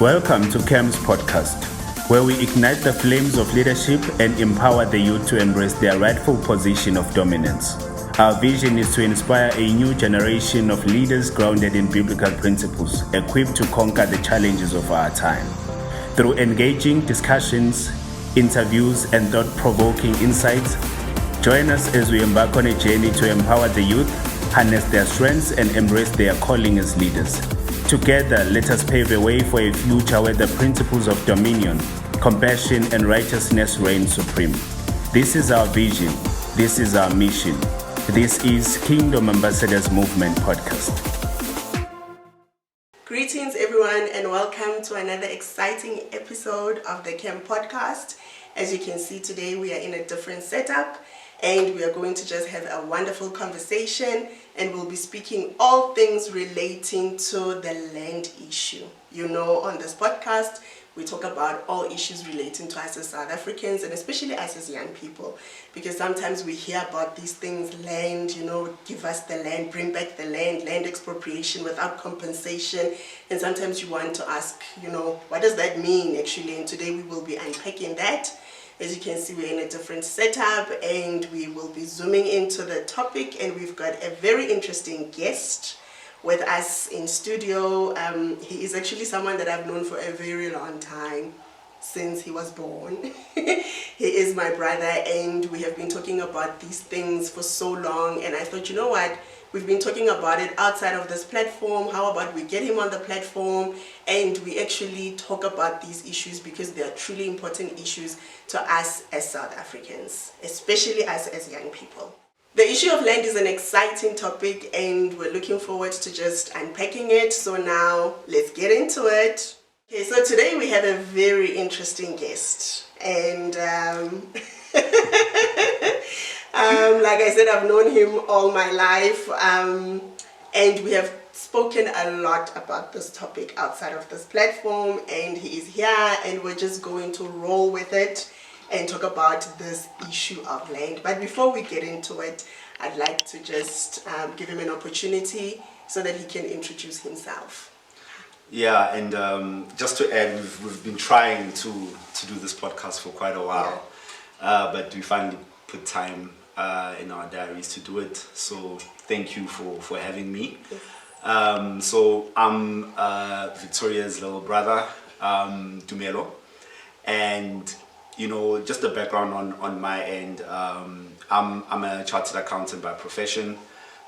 Welcome to KAM's Podcast, where we ignite the flames of leadership and empower the youth to embrace their rightful position of dominance. Our vision is to inspire a new generation of leaders grounded in biblical principles, equipped to conquer the challenges of our time. Through engaging discussions, interviews, and thought-provoking insights, join us as we embark on a journey to empower the youth, harness their strengths, and embrace their calling as leaders. Together, let us pave the way for a future where the principles of dominion, compassion, and righteousness reign supreme. This is our vision. This is our mission. This is Kingdom Ambassadors Movement Podcast. Greetings, everyone, and welcome to another exciting episode of the KAM Podcast. As you can see today, we are in a different setup, and we are going to just have a wonderful conversation, and we'll be speaking all things relating to the land issue. You know, on this podcast, we talk about all issues relating to us as South Africans, and especially us as young people, because sometimes we hear about these things, land, give us the land, bring back the land expropriation without compensation, and sometimes you want to ask, what does that mean actually? And today we will be unpacking that. As you can see, we're in a different setup, and we will be zooming into the topic, and we've got a very interesting guest with us in studio. He is actually someone that I've known for a very long time, since he was born. He is my brother, and we have been talking about these things for so long, and I thought, you know what, we've been talking about it outside of this platform. How about we get him on the platform and we actually talk about these issues, because they are truly important issues to us as South Africans, especially us as young people. The issue of land is an exciting topic, and we're looking forward to just unpacking it. So now let's get into it. Okay, so today we have a very interesting guest, and like I said, I've known him all my life, and we have spoken a lot about this topic outside of this platform, and he is here, and we're just going to roll with it and talk about this issue of land. But before we get into it, I'd like to just give him an opportunity so that he can introduce himself. Yeah, and just to add, we've been trying to do this podcast for quite a while, but we finally put time in our diaries to do it. So thank you for having me. Yes. So I'm Victoria's little brother, Tumelo, and just a background on my end. I'm a chartered accountant by profession,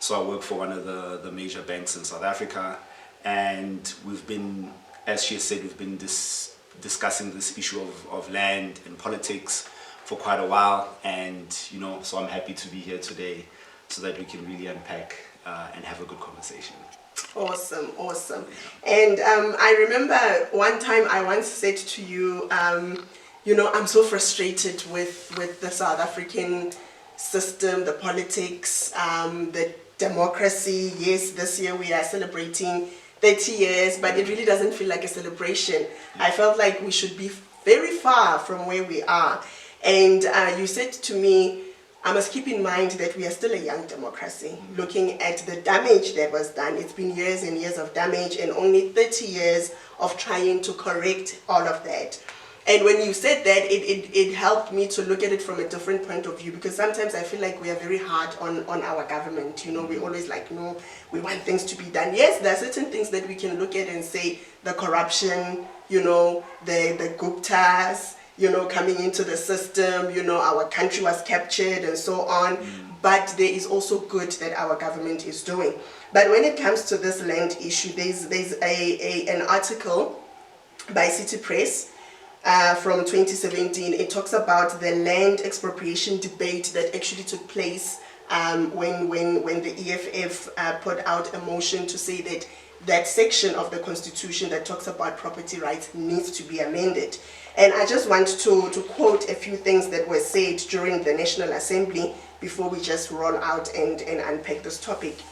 so I work for one of the major banks in South Africa. And we've been, as she said, we've been discussing this issue of land and politics for quite a while. And, so I'm happy to be here today so that we can really unpack and have a good conversation. Awesome. And I remember one time I once said to you, I'm so frustrated with the South African system, the politics, the democracy. Yes, this year we are celebrating 30 years, but it really doesn't feel like a celebration. I felt like we should be very far from where we are. And you said to me, I must keep in mind that we are still a young democracy. Looking at the damage that was done, it's been years and years of damage, and only 30 years of trying to correct all of that. And when you said that, it helped me to look at it from a different point of view, because sometimes I feel like we are very hard on our government. We always no, we want things to be done. Yes, there are certain things that we can look at and say, the corruption, the Guptas, coming into the system, our country was captured and so on. But there is also good that our government is doing. But when it comes to this land issue, there's an article by City Press from 2017. It talks about the land expropriation debate that actually took place when the EFF put out a motion to say that section of the Constitution that talks about property rights needs to be amended. And I just want to quote a few things that were said during the National Assembly before we just roll out and unpack this topic.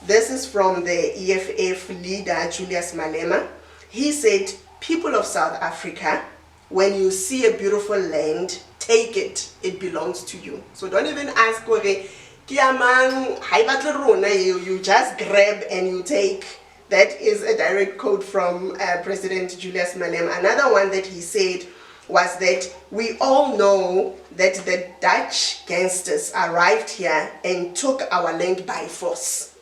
This is from the EFF leader, Julius Malema. He said, "People of South Africa, when you see a beautiful land, take it. It belongs to you. So don't even ask, you just grab and you take That is a direct quote from President Julius Malema. Another one that he said was that we all know that the Dutch gangsters arrived here and took our land by force.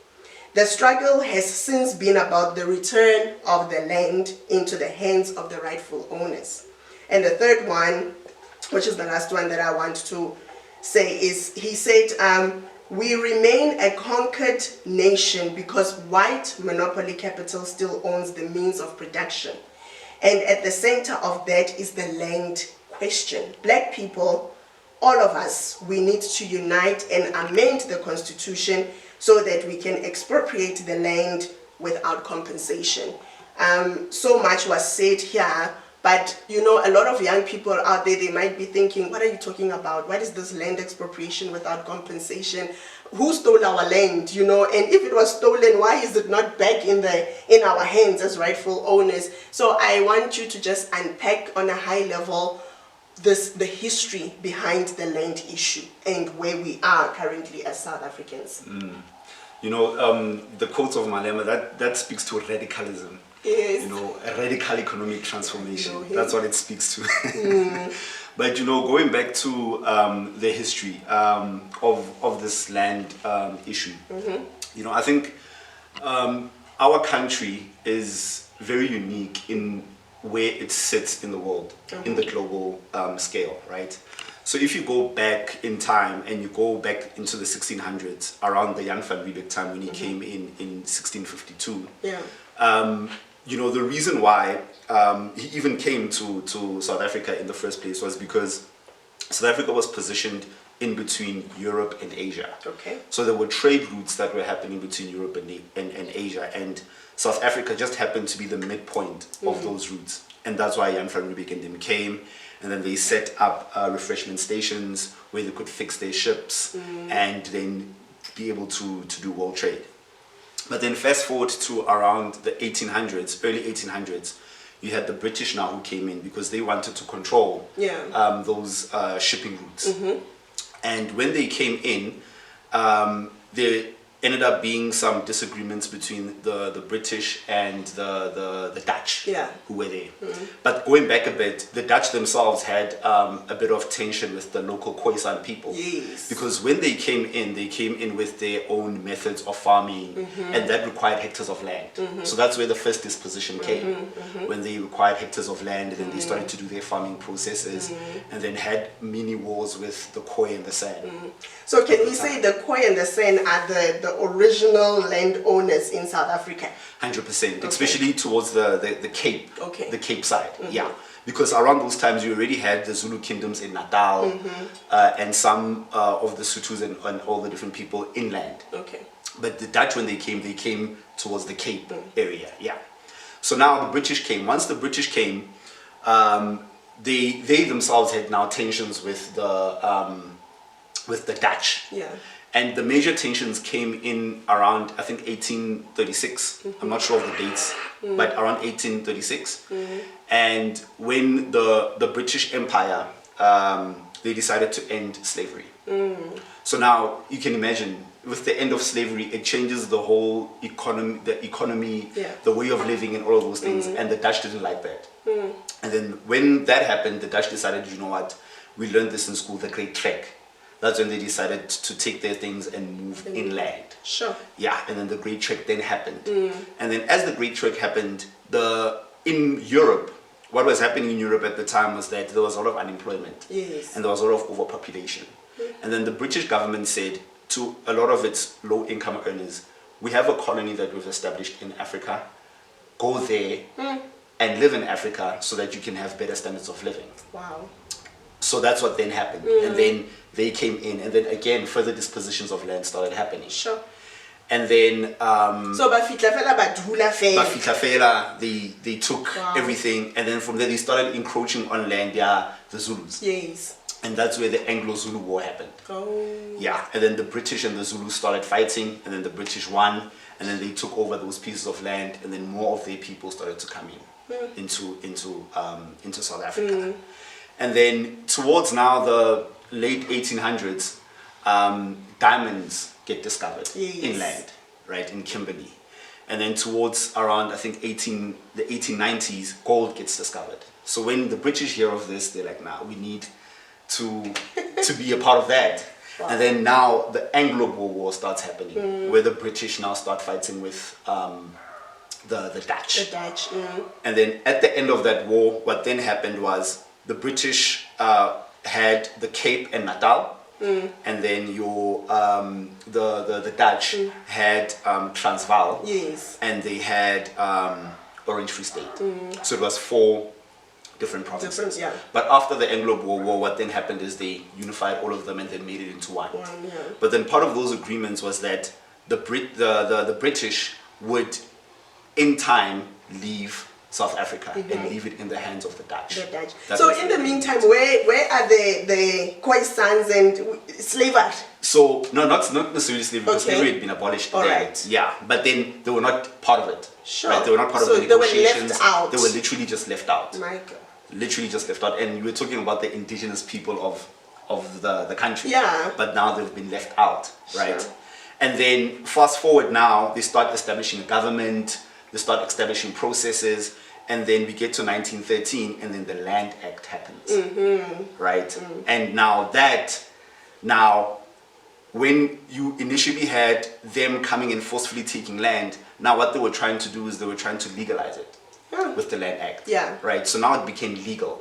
The struggle has since been about the return of the land into the hands of the rightful owners. And the third one, which is the last one that I want to say, is he said, we remain a conquered nation because white monopoly capital still owns the means of production. And at the center of that is the land question. Black people, all of us, we need to unite and amend the constitution so that we can expropriate the land without compensation. So much was said here, but you know, a lot of young people out there, they might be thinking, what are you talking about? What is this land expropriation without compensation? Who stole our land, you know? And if it was stolen, why is it not back in our hands as rightful owners? So I want you to just unpack on a high level the history behind the land issue and where we are currently as South Africans. You know, the quotes of Malema, that speaks to radicalism. Yes. You know, a radical economic transformation. You know, that's what it speaks to. But you know, going back to the history of this land issue, you know, I think our country is very unique in where it sits in the world, in the global scale, right? So if you go back in time and you go back into the 1600s, around the Jan van Riebeeck time when he came in 1652, you know, the reason why he even came to South Africa in the first place was because South Africa was positioned in between Europe and Asia. Okay. So there were trade routes that were happening between Europe and Asia, and South Africa just happened to be the midpoint of those routes. And that's why Jan van Riebeeck and them came, and then they set up refreshment stations where they could fix their ships and then be able to do world trade. But then fast forward to around the 1800s, early 1800s, you had the British now who came in because they wanted to control those shipping routes. And when they came in, there ended up being some disagreements between the British and the Dutch who were there. But going back a bit, the Dutch themselves had a bit of tension with the local Khoisan people. Yes. Because when they came in with their own methods of farming, and that required hectares of land. So that's where the first disposition came, when they required hectares of land, and then they started to do their farming processes, and then had mini wars with the Khoi and the San. So can we say the Khoi and the San are the original landowners in South Africa? 100%, especially towards the Cape, the Cape side, because around those times you already had the Zulu kingdoms in Natal, and some of the Sothos and all the different people inland. But the Dutch, when they came towards the Cape area, So now the British came. Once the British came, they themselves had now tensions with the Dutch. And the major tensions came in around, I think, 1836. I'm not sure of the dates, but around 1836. And when the British Empire, they decided to end slavery. So now you can imagine, with the end of slavery, it changes the whole economy, the way of living and all of those things. And the Dutch didn't like that. And then when that happened, the Dutch decided, you know what, we learned this in school, the Great Trek. That's when they decided to take their things and move inland. And then the Great Trek then happened. And then as the Great Trek happened, in Europe, what was happening in Europe at the time was that there was a lot of unemployment. And there was a lot of overpopulation. And then the British government said to a lot of its low-income earners, we have a colony that we've established in Africa. Go there and live in Africa so that you can have better standards of living. So that's what then happened. And then they came in, and then again further dispositions of land started happening. And then so Bafitla Fela, they took everything, and then from there they started encroaching on land, the Zulus. And that's where the Anglo-Zulu War happened. And then the British and the Zulus started fighting, and then the British won, and then they took over those pieces of land, and then more of their people started to come in into South Africa. And then towards now the late 1800s, diamonds get discovered inland, right, in Kimberley. And then towards around, I think, the 1890s, gold gets discovered. So when the British hear of this, they're like, nah, we need to be a part of that. Wow. And then now the Anglo-Boer War starts happening, where the British now start fighting with the Dutch. The Dutch. And then at the end of that war, what then happened was the British had the Cape and Natal. And then the Dutch had Transvaal. Yes. And they had Orange Free State. So it was 4 different provinces. Yeah. But after the Anglo-Boer War, what then happened is they unified all of them and then made it into one. Yeah. But then part of those agreements was that the British would, in time, leave South Africa and leave it in the hands of the Dutch. The Dutch. So in the meantime, where are the Khoisans and slavery? So no, not necessarily slavery, because slavery had been abolished All then. right. Yeah, but then they were not part of it. Sure. Right? They were not part of the they were negotiations. left out. They were literally just left out. My God. Literally just left out. And you were talking about the indigenous people of the country. Yeah. But now they've been left out, right? Sure. And then fast forward now, they start establishing a government, they start establishing processes, and then we get to 1913, and then the Land Act happens, right? And now when you initially had them coming and forcefully taking land, now what they were trying to do is they were trying to legalize it with the Land Act, right? So now it became legal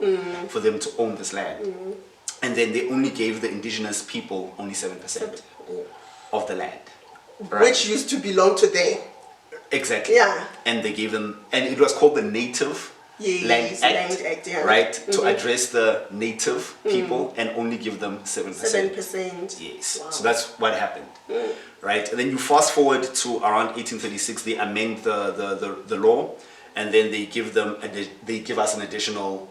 for them to own this land. And then they only gave the indigenous people only 7% of the land. Right? Which used to belong to them. Exactly. Yeah. And they gave them, and it was called the Native Land Act, right? To address the native people and only give them 7%. 7%. Yes. Wow. So that's what happened, right? And then you fast forward to around 1836, they amend the law, and then they give us an additional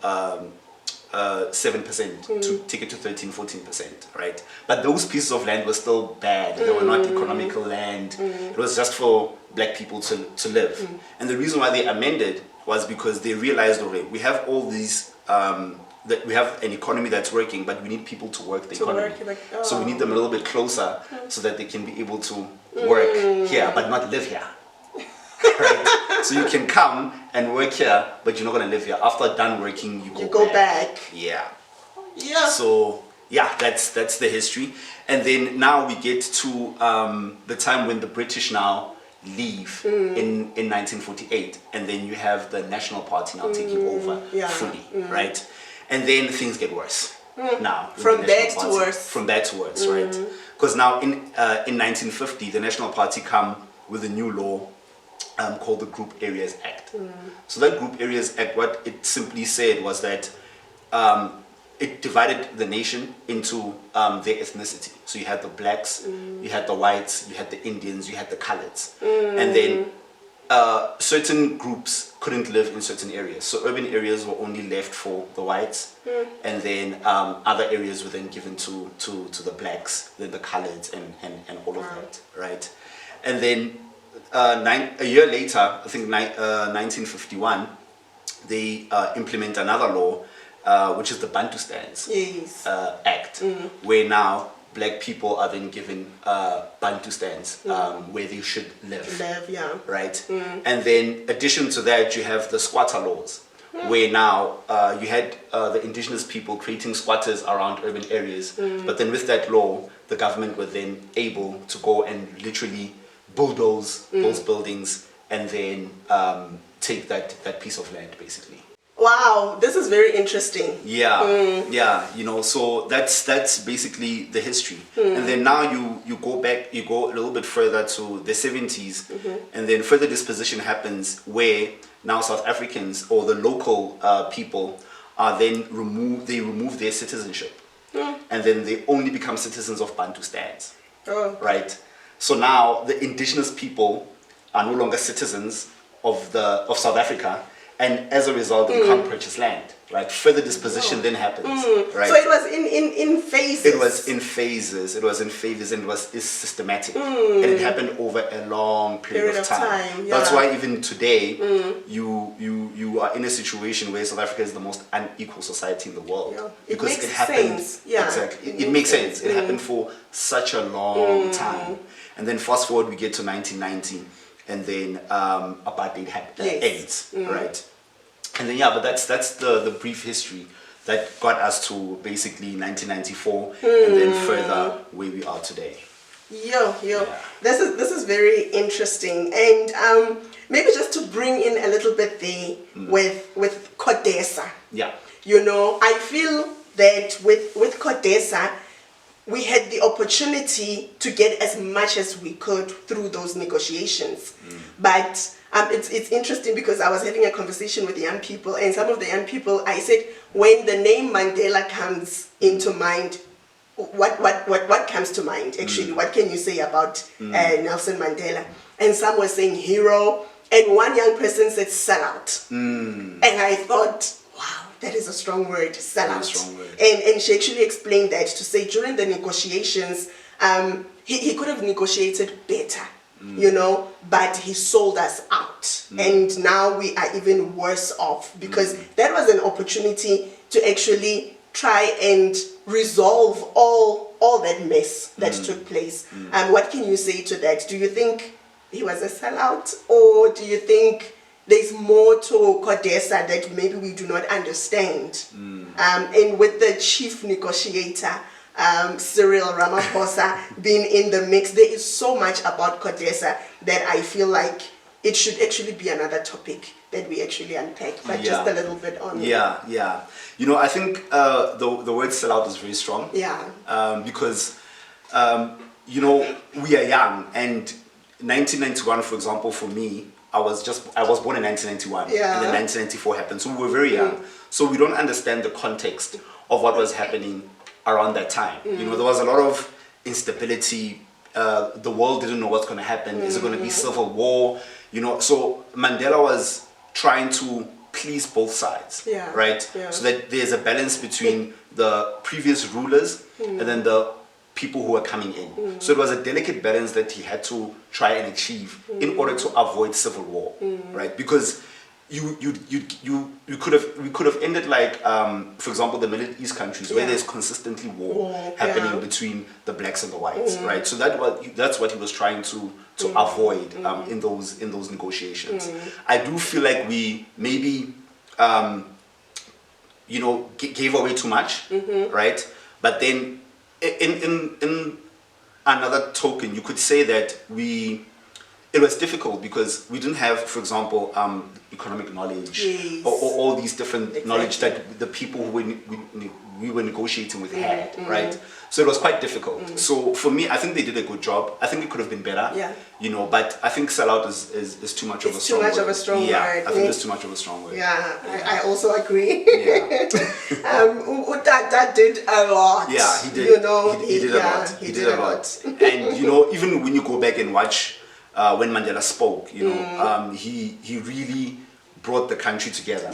7% to take it to 13-14%, right? But those pieces of land were still bad. They were not economical land. It was just for black people to live. And the reason why they amended was because they realized, okay, we have all these that we have an economy that's working, but we need people to work the economy. So we need them a little bit closer so that they can be able to work here but not live here. Right? So you can come and work here, but you're not going to live here. After done working, you go back. Yeah. So yeah, that's the history. And then now we get to the time when the British now leave in 1948, and then you have the National Party now taking over fully, right? And then things get worse. Now from bad to worse. From bad to worse, right? Because now in 1950, the National Party come with a new law called the Group Areas Act. So that Group Areas Act, what it simply said was that it divided the nation into their ethnicity. So you had the blacks, you had the whites, you had the Indians, you had the coloreds. And then certain groups couldn't live in certain areas. So urban areas were only left for the whites, and then other areas were then given to the blacks, then the coloreds, and all of that, right? And then a year later, I think 1951, they implement another law, which is the Bantustans Act, where now black people are then given Bantustans where they should live, right? And then addition to that, you have the squatter laws, where now you had the indigenous people creating squatters around urban areas, but then with that law, the government were then able to go and literally bulldoze those buildings and then take that piece of land, basically. Wow, this is very interesting. Yeah, so that's basically the history. And then now you go a little bit further to the 70s, and then further disposition happens where now South Africans or the local people are then remove their citizenship, and then they only become citizens of Bantustans, right? So now the indigenous people are no longer citizens of South Africa, and as a result, you can't purchase land. Right, further disposition then happens. Right. So it was in phases. It was in phases. And it's systematic, and it happened over a long period of time. That's why even today, you are in a situation where South Africa is the most unequal society in the world because it happened. Exactly, it makes sense. It happened for such a long time, and then fast forward, we get to 1990. and then apartheid Yes. ends, right? And then but that's the brief history that got us to basically 1994, and then further where we are today. Yo. This is very interesting, and maybe just to bring in a little bit there with CODESA. Yeah. You know, I feel that with CODESA, we had the opportunity to get as much as we could through those negotiations. But it's interesting because I was having a conversation with young people, and some of the young people, I said, when the name Mandela comes into mind, what comes to mind actually? What can you say about Nelson Mandela? And some were saying hero, and one young person said sellout. And I thought, wow, that is a strong word, sellout. Strong word. And she actually explained that to say during the negotiations, he could have negotiated better, you know, but he sold us out. And now we are even worse off because that was an opportunity to actually try and resolve all that mess that took place. What can you say to that? Do you think he was a sellout, or do you think there's more to CODESA that maybe we do not understand? And with the chief negotiator, Cyril Ramaphosa, being in the mix, there is so much about CODESA that I feel like it should actually be another topic that we actually unpack, but just a little bit on it. Yeah. You know, I think the word sellout is very strong. Yeah. Because, you know, we are young, and 1991, for example, for me, I was born in 1991, Yeah. and then 1994 happened, so we were very young. So we don't understand the context of what was happening around that time. You know, there was a lot of instability. The world didn't know what's going to happen. Is it going to be civil war? You know, so Mandela was trying to please both sides, right? Yeah. So that there's a balance between the previous rulers and then the people who are coming in. So it was a delicate balance that he had to try and achieve in order to avoid civil war, right? Because we could have ended like, for example, the Middle East countries where there's consistently war happening between the blacks and the whites, right? So that's what he was trying to avoid in those negotiations. I do feel like we maybe you know, gave away too much, right? But then in another token, you could say that it was difficult because we didn't have, for example, economic knowledge or all these different knowledge that the people who we were negotiating with had, right? So it was quite difficult. So for me, I think they did a good job. I think it could have been better, you know, but I think sellout is too much of a strong word. Too much of a strong word. Yeah, I think it's too much of a strong word. Yeah, I also agree. Yeah. That did a lot. Yeah, he did. You know, he did a lot. He did a lot. And you know, even when you go back and watch when Mandela spoke, you know, he really brought the country together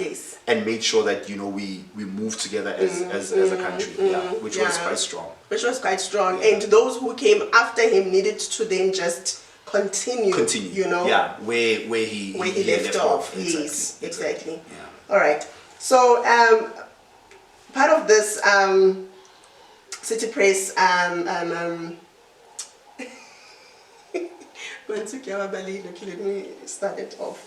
and made sure that, you know, we moved together as a country, which was quite strong. Which was quite strong, and those who came after him needed to then just continue, you know, where he left off. Yes, exactly. Yeah. All right. So part of this City Press let me start it off.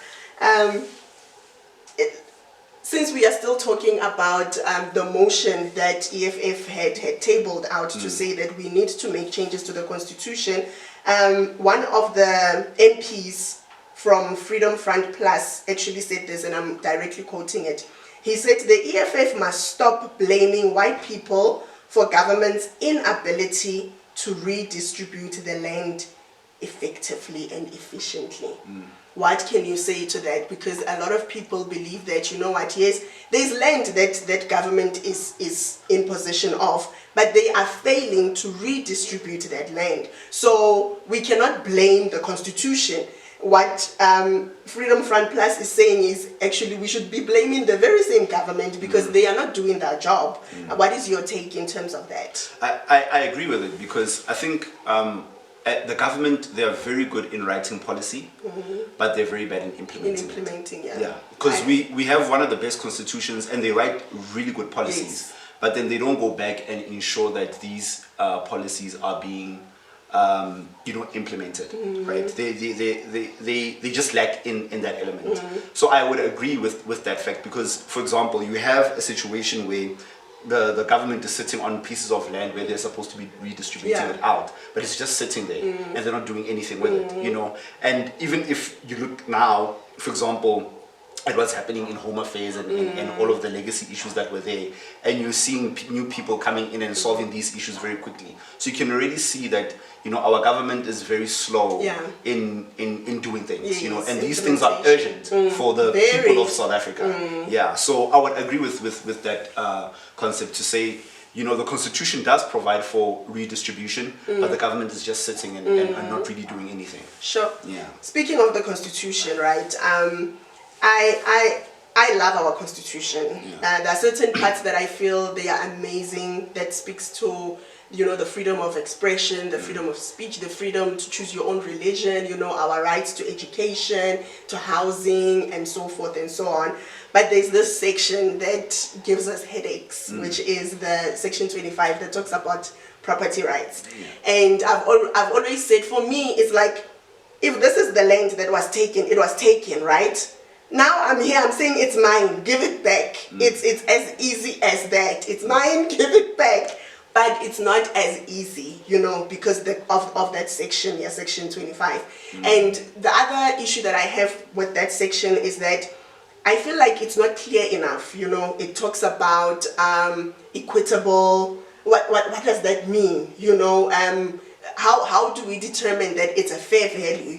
Since we are still talking about the motion that EFF had tabled out to say that we need to make changes to the constitution, one of the MPs from Freedom Front Plus actually said this, and I'm directly quoting it. He said the EFF must stop blaming white people for government's inability to redistribute the land effectively and efficiently. What can you say to that? Because a lot of people believe that, you know what, yes, there's land that government is in possession of, but they are failing to redistribute that land. So we cannot blame the constitution. What Freedom Front Plus is saying is actually we should be blaming the very same government because they are not doing their job. What is your take in terms of that? I agree with it because I think the government, they are very good in writing policy, but they're very bad in implementing. Because we have one of the best constitutions and they write really good policies, but then they don't go back and ensure that these policies are being implemented, right? They just lack in that element. So I would agree with that fact, because, for example, you have a situation where the government is sitting on pieces of land where they're supposed to be redistributing it out, but it's just sitting there and they're not doing anything with it, And even if you look now, for example, at what's happening in Home Affairs and all of the legacy issues that were there, and you're seeing new people coming in and solving these issues very quickly. So you can already see that our government is very slow in doing things, and these things are urgent for the people of South Africa. Yeah, so I would agree with that concept to say, the Constitution does provide for redistribution, but the government is just sitting and not really doing anything. Sure. Yeah. Speaking of the Constitution, right? I love our Constitution. There are certain parts that I feel they are amazing, that speaks to the freedom of expression, the freedom of speech, the freedom to choose your own religion, our rights to education, to housing, and so forth and so on. But there's this section that gives us headaches, which is the section 25 that talks about property rights. And I've always said, for me, it's like, if this is the land that was taken, it was taken, right? Now I'm here, I'm saying it's mine, give it back. It's as easy as that. It's mine, give it back. But it's not as easy, because of that section, section 25. And the other issue that I have with that section is that I feel like it's not clear enough. It talks about equitable. What does that mean? How do we determine that it's a fair value?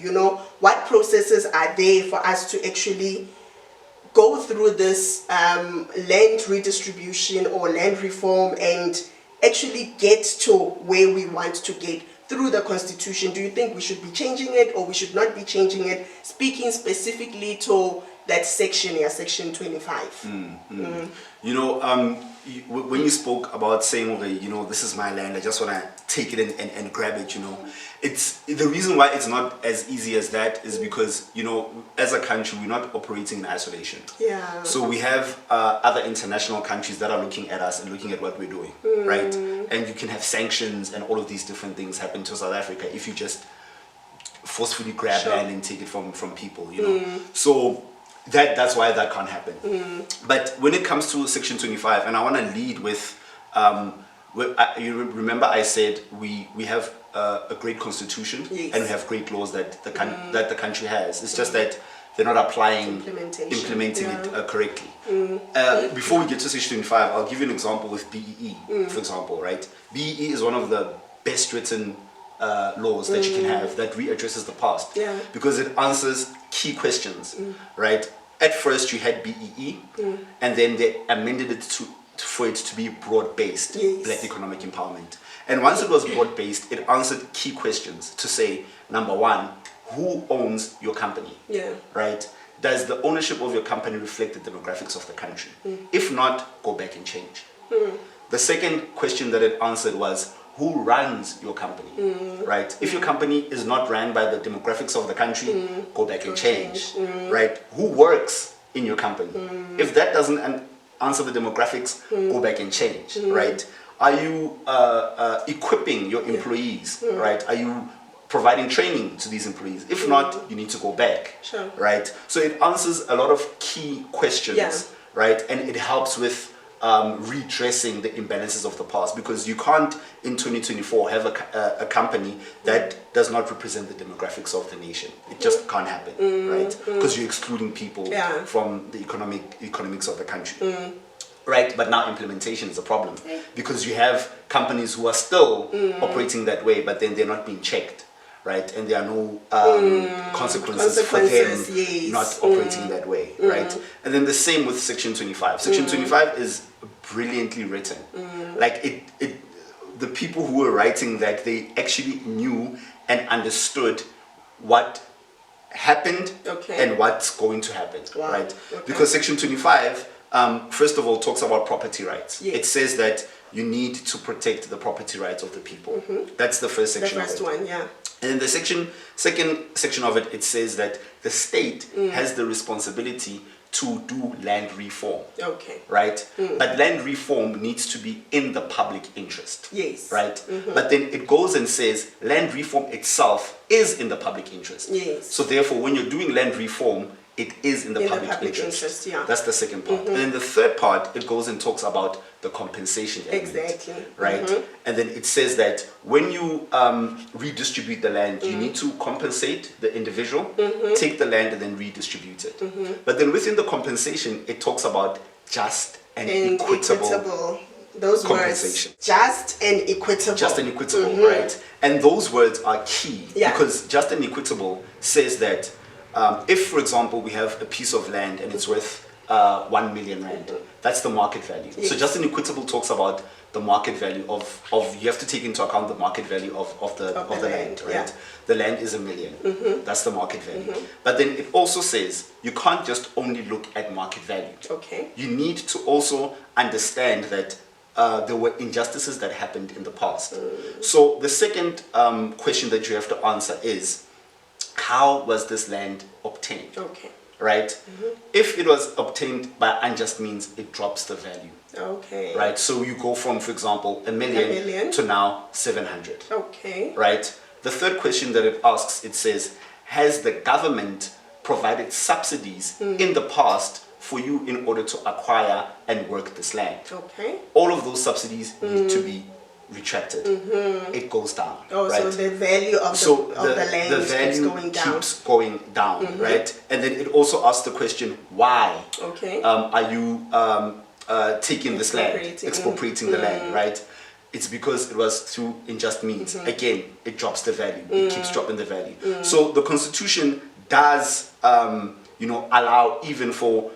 What processes are there for us to actually go through this land redistribution or land reform and actually get to where we want to get through the Constitution? Do you think we should be changing it or we should not be changing it? Speaking specifically to that section here, section 25. When you spoke about saying, this is my land, I just want to take it and grab it, it's the reason why it's not as easy as that is because, as a country, we're not operating in isolation. Yeah. So we have other international countries that are looking at us and looking at what we're doing, right? And you can have sanctions and all of these different things happen to South Africa if you just forcefully grab land and take it from people, So that's why that can't happen. But when it comes to section 25, and I want to lead with, you remember I said we have a great constitution and we have great laws that the country has. It's just that they're not implementing it correctly. Before we get to section 25, I'll give you an example with BEE, for example, right? BEE is one of the best written laws that you can have that readdresses the past because it answers key questions, right? At first you had BEE and then they amended it for it to be broad-based Black economic empowerment. And once it was broad-based, it answered key questions to say, number one, who owns your company, right? Does the ownership of your company reflect the demographics of the country? If not, go back and change. The second question that it answered was, who runs your company, right? If your company is not run by the demographics of the country, go back and change, right? Who works in your company? If that doesn't answer the demographics, go back and change, right? Are you equipping your employees, right? Are you providing training to these employees? If not, you need to go back, right? So it answers a lot of key questions, right? And it helps with redressing the imbalances of the past, because you can't in 2024 have a company that does not represent the demographics of the nation. It just can't happen, right? Because you're excluding people from the economics of the country. Right, but now implementation is a problem because you have companies who are still operating that way, but then they're not being checked, right? And there are no consequences for them not operating that way, right? And then the same with Section 25. Section 25 is brilliantly written. Like the people who were writing that, they actually knew and understood what happened and what's going to happen, right? Because Section 25, first of all, talks about property rights. It says that you need to protect the property rights of the people. That's the first section. The first one, yeah. And then the second section of it, it says that the state has the responsibility to do land reform. Okay. Right? But land reform needs to be in the public interest. Yes. Right? But then it goes and says land reform itself is in the public interest. Yes. So therefore, when you're doing land reform, it is in the public interest. Yeah. That's the second part. And then the third part, it goes and talks about the compensation element. Exactly. Right? And then it says that when you redistribute the land, you need to compensate the individual, take the land and then redistribute it. But then within the compensation, it talks about just and equitable those compensation. Words, just and equitable. Just and equitable, right? And those words are key because just and equitable says that if, for example, we have a piece of land and it's worth 1 million rand, that's the market value. Yes. So just and equitable talks about the market value of you have to take into account the market value of the land, right? Yeah. The land is 1 million. That's the market value. But then it also says you can't just only look at market value. Okay. You need to also understand that there were injustices that happened in the past. So the second question that you have to answer is, how was this land obtained? Okay. Right? If it was obtained by unjust means, it drops the value. Okay. Right? So you go from, for example, a million to now 700. Okay. Right? The third question that it asks, it says, has the government provided subsidies in the past for you in order to acquire and work this land? Okay. All of those subsidies need to be retracted. It goes down. Oh, right? so the value of the land keeps going down, right? And then it also asks the question, why are you taking this land, expropriating the land, right? It's because it was through unjust means. Again, it drops the value. It keeps dropping the value. So the Constitution does, allow even for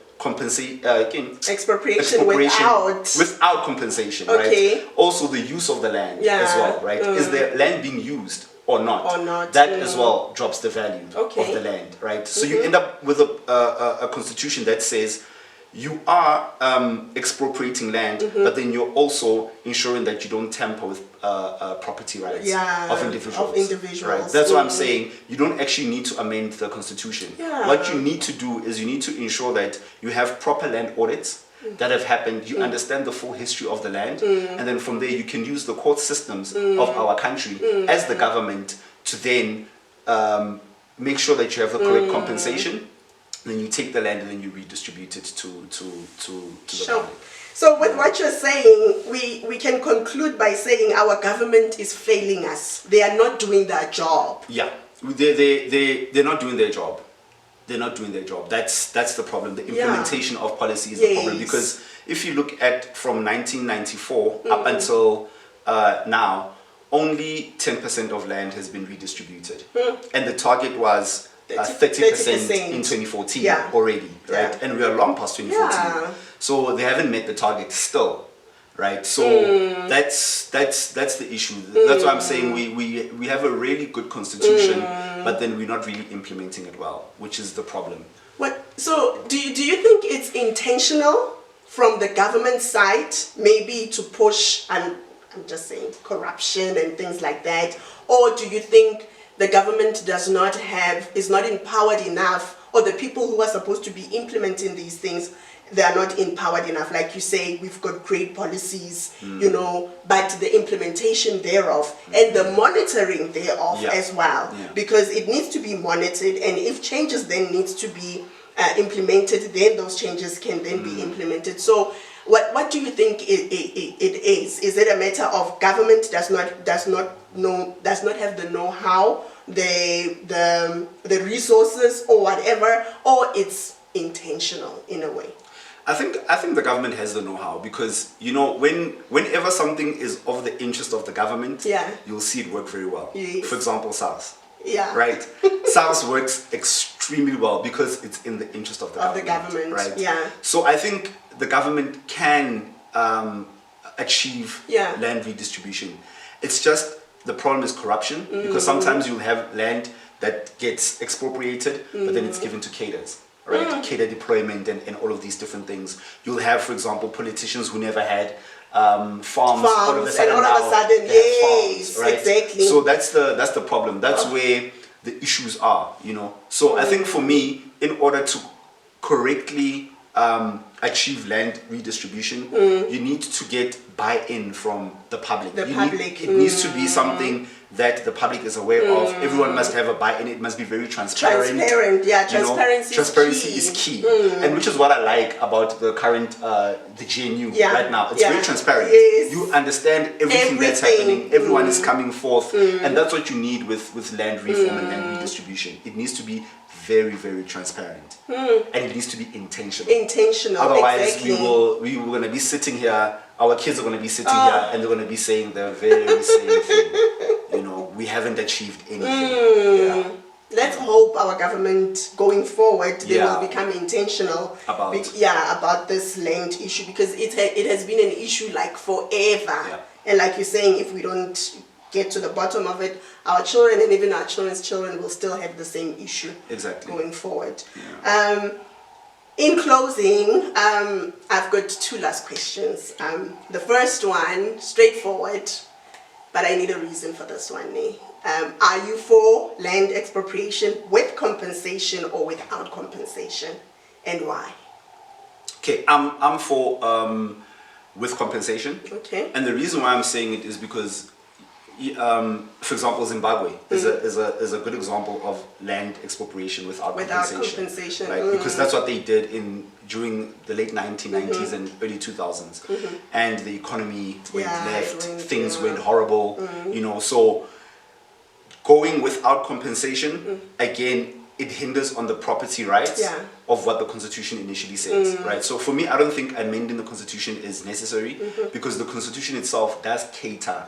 expropriation without compensation, right? Also the use of the land as well, right? Is the land being used or not? That as well drops the value of the land, right? So you end up with a constitution that says you are expropriating land, but then you're also ensuring that you don't tamper with property rights of individuals. Right? That's why I'm saying you don't actually need to amend the constitution. What you need to do is you need to ensure that you have proper land audits that have happened, you understand the full history of the land, and then from there you can use the court systems of our country as the government to then make sure that you have the correct compensation. Then you take the land and then you redistribute it to the public. So with what you're saying, we can conclude by saying our government is failing us. They are not doing their job. Yeah, they're not doing their job. They're not doing their job. That's the problem. The implementation of policy is the problem. Because if you look at from 1994 up until now, only 10% of land has been redistributed. And the target was 30% in 2014 already, right? And we are long past 2014. So they haven't met the target still, right? So that's the issue. That's why I'm saying we have a really good constitution, but then we're not really implementing it well, which is the problem. So do you think it's intentional from the government side, maybe to push, and I'm just saying, corruption and things like that, or do you think the government is not empowered enough, or the people who are supposed to be implementing these things, they are not empowered enough? Like you say, we've got great policies, but the implementation thereof and the monitoring thereof as well, because it needs to be monitored, and if changes then needs to be implemented, then those changes can then be implemented. So what do you think it is? Is it a matter of government does not have the know-how, the resources or whatever, or it's intentional in a way? I think the government has the know-how, because whenever something is of the interest of the government, you'll see it work very well. For example, SARS. Right? SARS works extremely well because it's in the interest of the government. Right? So I think the government can achieve land redistribution. It's just the problem is corruption, because sometimes you'll have land that gets expropriated, but then it's given to cadres. Right, cater deployment and all of these different things. You'll have, for example, politicians who never had farms all of a sudden, yes, farms, right? Exactly. So that's the problem. That's where the issues are, So I think for me, in order to correctly achieve land redistribution, you need to get buy-in from the public. It needs to be something that the public is aware of. Everyone must have a buy-in. It must be very transparent. Transparency is key. And which is what I like about the current the GNU right now. It's very transparent. Yes. You understand everything that's happening. Everyone is coming forth, and that's what you need with land reform and land redistribution. It needs to be very, very transparent, and it needs to be intentional. Otherwise, exactly. we were gonna be sitting here. Our kids are gonna be sitting here, and they're gonna be saying the very same thing. You know, we haven't achieved anything. Let's hope our government going forward they will become intentional about this land issue, because it has been an issue like forever. And like you're saying, if we don't get to the bottom of it, our children and even our children's children will still have the same issue going forward. In closing, I've got two last questions. The first one, straightforward, but I need a reason for this one. Are you for land expropriation with compensation or without compensation, and why? Okay, I'm for with compensation. Okay. And the reason why I'm saying it is because, for example, Zimbabwe is a good example of land expropriation without compensation. Right? Because that's what they did during the late 1990s and early 2000s, and the economy went left, things went horrible. You know, so going without compensation again, it hinders on the property rights of what the Constitution initially says, right? So for me, I don't think amending the Constitution is necessary, because the Constitution itself does cater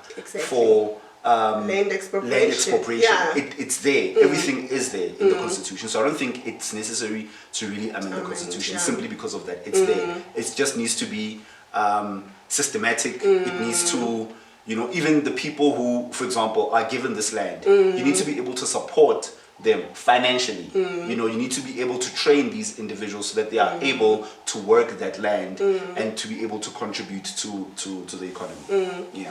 for land expropriation. It's there. Everything is there in the Constitution. So I don't think it's necessary to really amend the Constitution simply because of that. It's there. It just needs to be systematic. It needs to, even the people who, for example, are given this land, you need to be able to support them financially. You need to be able to train these individuals so that they are able to work that land and to be able to contribute to the economy.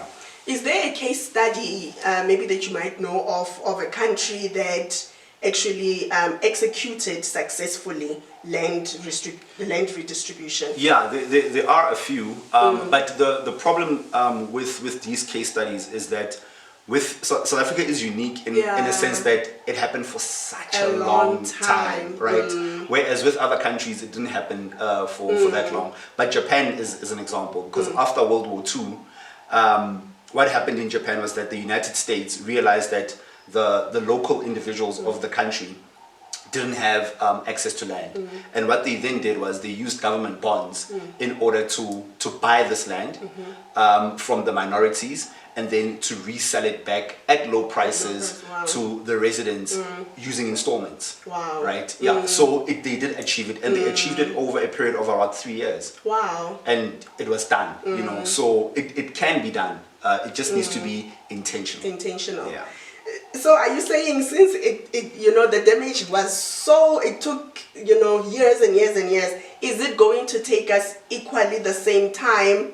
Is there a case study maybe that you might know of a country that actually executed successfully land redistribution? Yeah, there are a few, but the problem with these case studies is that South Africa is unique in a sense that it happened for such a long time, right? Whereas with other countries, it didn't happen for that long. But Japan is an example, because after World War II, what happened in Japan was that the United States realized that the local individuals of the country didn't have access to land. And what they then did was they used government bonds in order to buy this land from the minorities, and then to resell it back at low prices to the residents using installments. Wow. Right? Yeah. So they did achieve it, and they achieved it over a period of about 3 years. Wow. And it was done. So it can be done. It just needs to be intentional. Intentional. Yeah. So are you saying, since the damage was so, it took years and years and years, is it going to take us equally the same time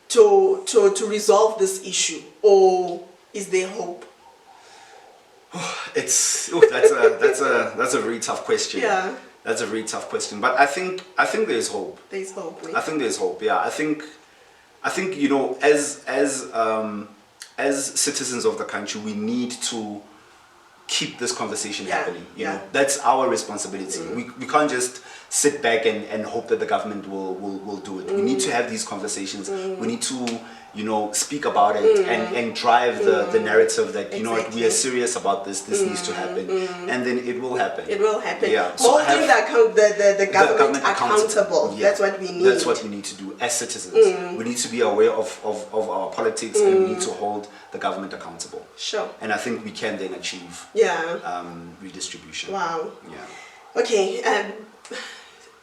to resolve this issue, or is there hope? That's a very tough question. Yeah. That's a very tough question. But I think there's hope. There's hope. I think there's hope. Yeah. I think as citizens of the country, we need to keep this conversation happening. That's our responsibility. We can't just sit back and hope that the government will do it. We need to have these conversations. We need to speak about it and drive the narrative that what, we are serious about this needs to happen, and then it will happen. Yeah. So holding the government accountable. Yeah. That's what we need. That's what we need to do as citizens. We need to be aware of our politics, and we need to hold the government accountable. Sure. And I think we can then achieve redistribution. Wow. Yeah. Okay.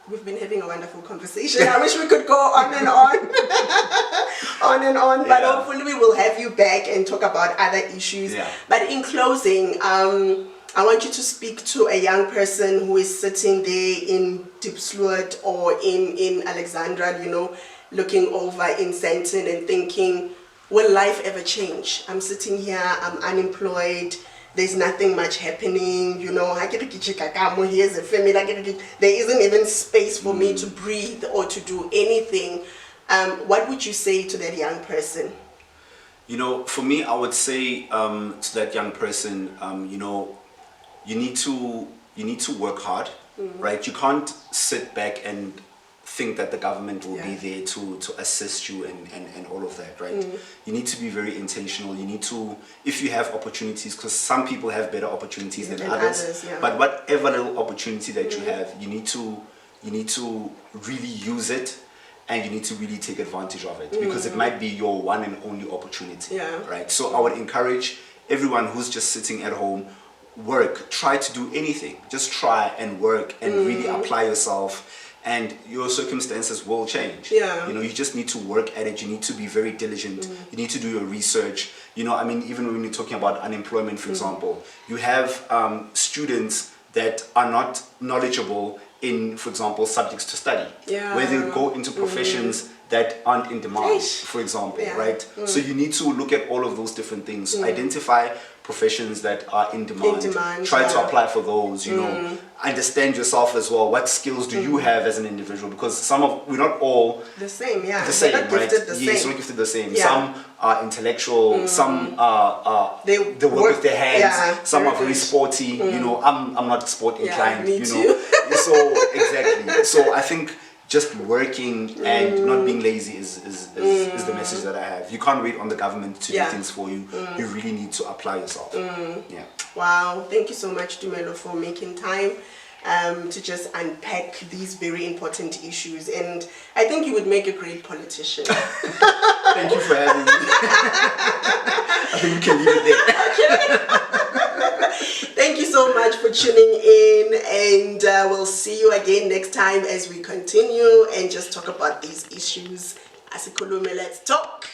We've been having a wonderful conversation. I wish we could go on and on, but hopefully we will have you back and talk about other issues. Yeah. But in closing, I want you to speak to a young person who is sitting there in Diepsloot or in Alexandra, looking over in Sandton and thinking, will life ever change? I'm sitting here, I'm unemployed, there's nothing much happening, you know, here's a family, there isn't even space for me to breathe or to do anything. What would you say to that young person? You know, for me, I would say to that young person, you know, you need to work hard, right? You can't sit back and think that the government will be there to assist you and all of that, right? You need to be very intentional. You need to, if you have opportunities, because some people have better opportunities than others, but whatever little opportunity that you have, you need to really use it, and you need to really take advantage of it, because it might be your one and only opportunity, right? So I would encourage everyone who's just sitting at home, try to do anything, just try and work and really apply yourself, and your circumstances will change. You know, you just need to work at it. You need to be very diligent. You need to do your research. You know, I mean, even when you're talking about unemployment, for example, you have students that are not knowledgeable in, for example, subjects to study, where they go into professions that aren't in demand, for example, right? So you need to look at all of those different things, identify professions that are in demand, try to apply for those, you know, understand yourself as well. What skills do you have as an individual? Because we're not all the same, the same, right? Yes, we're not gifted the same. Some are intellectual, some they work with their hands, some are very sporty, you know, I'm not sport inclined, you know. So exactly. So I think just working and not being lazy is the message that I have. You can't wait on the government to do things for you. You really need to apply yourself. Wow, thank you so much, Tumelo, for making time to just unpack these very important issues. And I think you would make a great politician. Thank you for having me. I think we can leave it there. Thank you so much for tuning in, and we'll see you again next time as we continue and just talk about these issues. Asikhulume, let's talk.